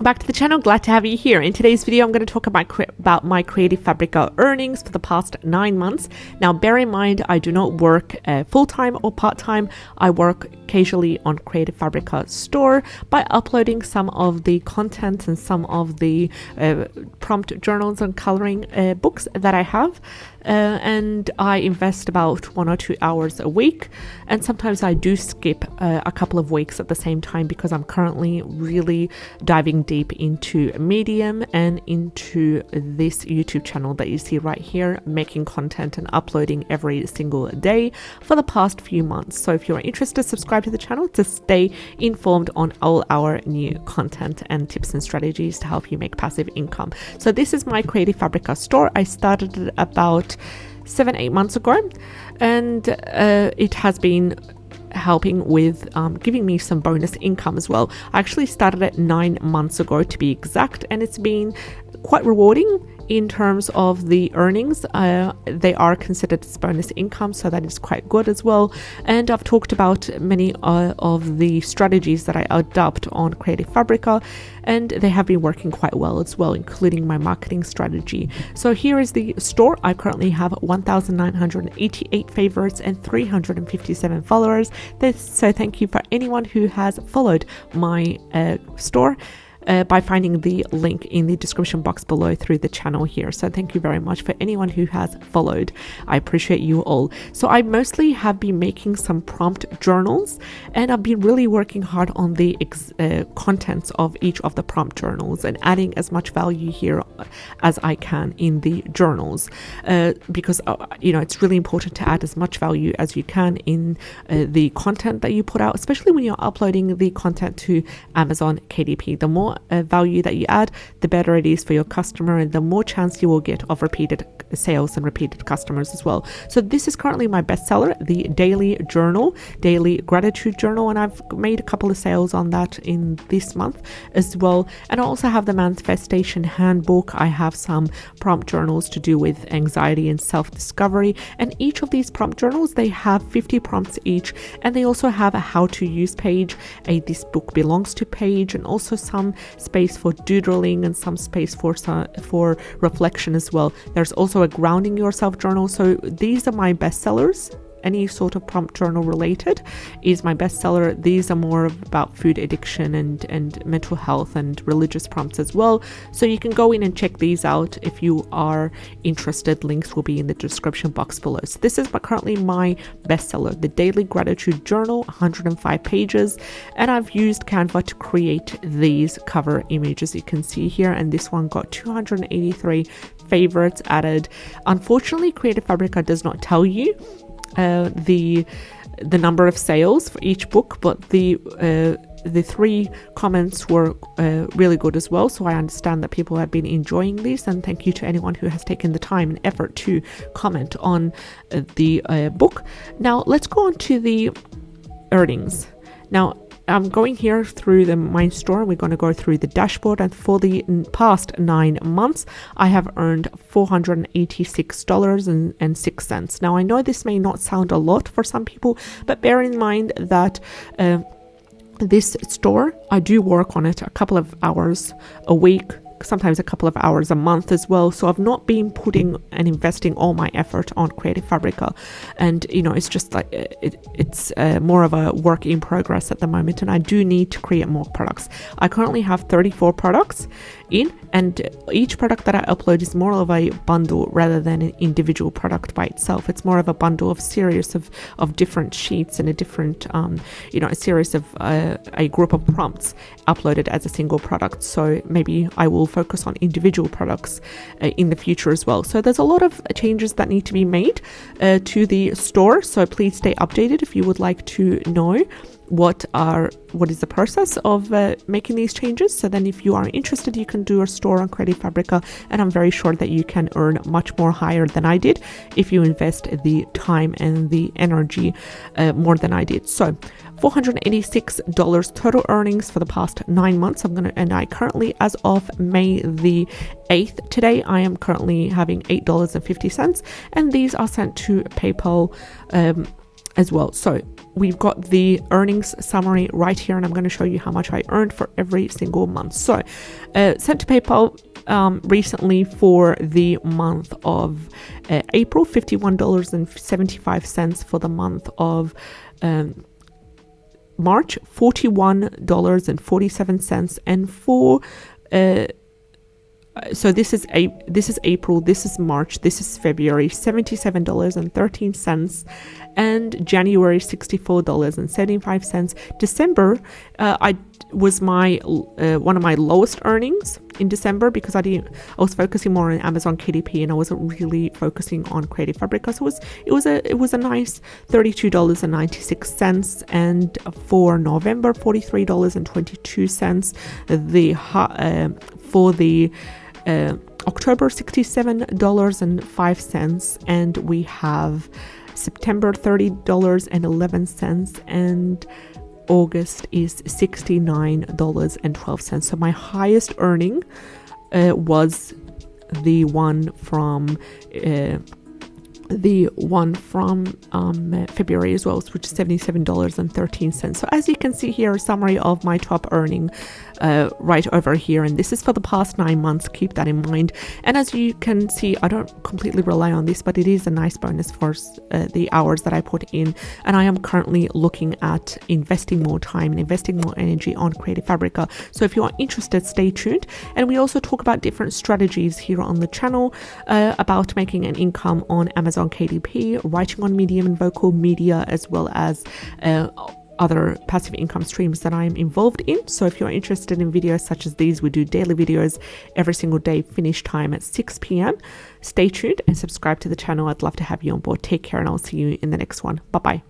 Back to the channel, glad to have you here. In today's video, I'm going to talk about my Creative Fabrica earnings for the past 9 months. Now, bear in mind, I do not work full-time or part-time. I work occasionally on Creative Fabrica store by uploading some of the content and some of the prompt journals and coloring books that I have. And I invest about 1 or 2 hours a week, and sometimes I do skip a couple of weeks at the same time because I'm currently really diving deep into Medium and into this YouTube channel that you see right here, making content and uploading every single day for the past few months. So if you're interested, subscribe to the channel to stay informed on all our new content and tips and strategies to help you make passive income. So this is my Creative Fabrica store. I started it about 7-8 months ago, and it has been helping with giving me some bonus income as well. I actually started it 9 months ago to be exact, and it's been quite rewarding in terms of the earnings. They are considered as bonus income, so that is quite good as well. And I've talked about many of the strategies that I adopt on Creative Fabrica, and they have been working quite well as well, including my marketing strategy. So here is the store. I currently have 1,988 favorites and 357 followers. So thank you for anyone who has followed my store by finding the link in the description box below through the channel here. So thank you very much for anyone who has followed. I appreciate you all. So I mostly have been making some prompt journals, and I've been really working hard on the contents of each of the prompt journals and adding as much value here as I can in the journals, because it's really important to add as much value as you can in the content that you put out, especially when you're uploading the content to Amazon KDP. The more value that you add, the better it is for your customer, and the more chance you will get of repeated sales and repeated customers as well. So this is currently my bestseller, the daily journal, daily gratitude journal, and I've made a couple of sales on that in this month as well. And I also have the manifestation handbook. I have some prompt journals to do with anxiety and self-discovery, and each of these prompt journals, they have 50 prompts each, and they also have a how to use page, a this book belongs to page, and also some space for doodling and some space for reflection as well. There's also a grounding yourself journal. So these are my bestsellers. Any sort of prompt journal related is my bestseller. These are more about food addiction and mental health and religious prompts as well. So you can go in and check these out if you are interested. Links will be in the description box below. So this is currently my bestseller, the Daily Gratitude Journal, 105 pages. And I've used Canva to create these cover images you can see here. And this one got 283 favorites added. Unfortunately, Creative Fabrica does not tell you the number of sales for each book, but the 3 comments were really good as well. So I understand that people have been enjoying these, and thank you to anyone who has taken the time and effort to comment on the book. Now let's go on to the earnings. Now I'm going here through the Mind Store, and we're going to go through the dashboard. And for the past 9 months, I have earned $486.06. Now, I know this may not sound a lot for some people, but bear in mind that this store, I do work on it a couple of hours a week, sometimes a couple of hours a month as well. So I've not been putting and investing all my effort on Creative Fabrica, and it's just like it's more of a work in progress at the moment, and I do need to create more products. I currently have 34 products in, and each product that I upload is more of a bundle rather than an individual product by itself. It's more of a bundle of series of different sheets and a different a series of a group of prompts uploaded as a single product. So maybe I will focus on individual products in the future as well. So there's a lot of changes that need to be made to the store, so please stay updated if you would like to know what is the process of making these changes. So then if you are interested, you can do a store on Creative Fabrica, and I'm very sure that you can earn much more higher than I did if you invest the time and the energy more than I did. So $486 total earnings for the past 9 months. I currently, as of May the 8th, today, I am currently having $8.50, and these are sent to PayPal as well. So we've got the earnings summary right here, and I'm going to show you how much I earned for every single month. So sent to PayPal recently for the month of April, $51.75. For the month of March, $41.47. And for so this is April, this is March, this is February, $77.13, and January $64.75. December, I was my one of my lowest earnings in December, because I was focusing more on Amazon KDP and I wasn't really focusing on Creative Fabrica. So it was a nice $32.96, and for November $43.22. For the October $67.05, and we have September $30.11, and August is $69.12. So my highest earning was the one from February as well, which is $77.13. So as you can see here, a summary of my top earning right over here, and this is for the past 9 months. Keep that in mind. And as you can see, I don't completely rely on this, but it is a nice bonus for the hours that I put in, and I am currently looking at investing more time and investing more energy on Creative Fabrica. So if you are interested, stay tuned. And we also talk about different strategies here on the channel about making an income on Amazon KDP, writing on Medium and Vocal Media, as well as other passive income streams that I'm involved in. So if you're interested in videos such as these, we do daily videos every single day, finish time at 6 p.m. Stay tuned and subscribe to the channel. I'd love to have you on board. Take care, and I'll see you in the next one. Bye-bye.